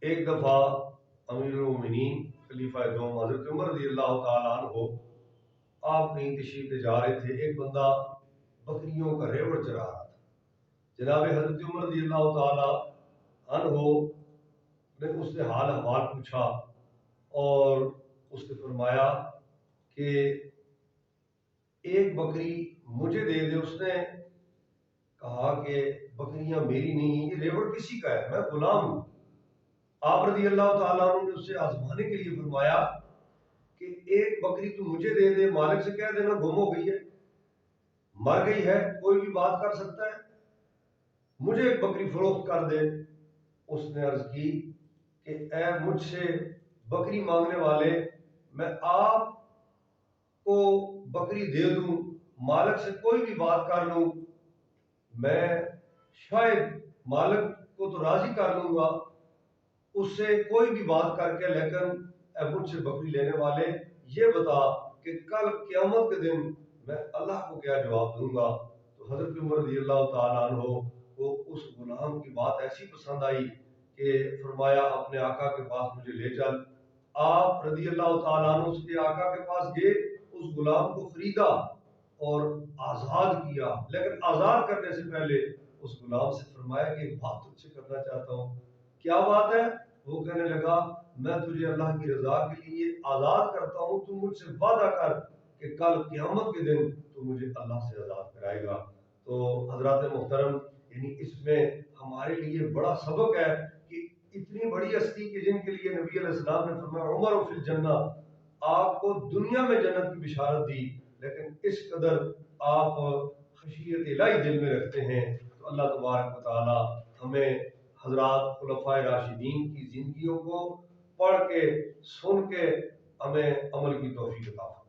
ایک دفعہ امیر المومنین خلیفہ دوم حضرت عمر رضی اللہ تعالیٰ عنہ آپ کہیں تشریف لے جا رہے تھے. ایک بندہ بکریوں کا ریوڑ چرا رہا تھا. جناب حضرت عمر رضی اللہ تعالیٰ عنہ نے اس سے حال احوال پوچھا اور اس نے فرمایا کہ ایک بکری مجھے دے دے. اس نے کہا کہ بکریاں میری نہیں ہیں، یہ ریوڑ کسی کا ہے، میں غلام ہوں. آپ رضی اللہ تعالیٰ عنہ نے اسے آزمانے کے لیے فرمایا کہ ایک بکری تو مجھے دے دے، مالک سے کہہ دینا گم ہو گئی ہے، مر گئی ہے، کوئی بھی بات کر سکتا ہے، مجھے ایک بکری فروخت کر دے. اس نے عرض کی کہ اے مجھ سے بکری مانگنے والے، میں آپ کو بکری دے دوں، مالک سے کوئی بھی بات کر لوں، میں شاید مالک کو تو راضی کر لوں گا اس سے کوئی بھی بات کر کے، لیکن اے مجھ سے بکری لینے والے یہ بتا کہ کل قیامت کے دن میں اللہ کو کیا جواب دوں گا. تو حضرت عمر رضی اللہ تعالیٰ عنہ کو اس غلام کی بات ایسی پسند آئی کہ فرمایا اپنے آقا کے پاس مجھے لے چل. آپ رضی اللہ تعالیٰ عنہ اس کے آقا کے پاس گئے، اس غلام کو خریدا اور آزاد کیا. لیکن آزاد کرنے سے پہلے اس غلام سے فرمایا کہ ایک بات تجھ سے کرنا چاہتا ہوں. کیا بات ہے؟ وہ کہنے لگا میں تجھے اللہ کی رضا کے لیے آزاد کرتا ہوں، تو مجھ سے وعدہ کر کہ کل قیامت کے دن تو مجھے اللہ سے آزاد کرائے گا. تو حضرات محترم، یعنی اس میں ہمارے لیے بڑا سبق ہے کہ اتنی بڑی ہستی کہ جن کے لیے نبی علیہ السلام نے فرمایا عمر فی الجنہ، آپ کو دنیا میں جنت کی بشارت دی، لیکن اس قدر آپ خشیت الہی دل میں رکھتے ہیں. تو اللہ تبارک و تعالی ہمیں حضرات خلفائے راشدین کی زندگیوں کو پڑھ کے سن کے ہمیں عمل کی توفیق عطا فرمائے.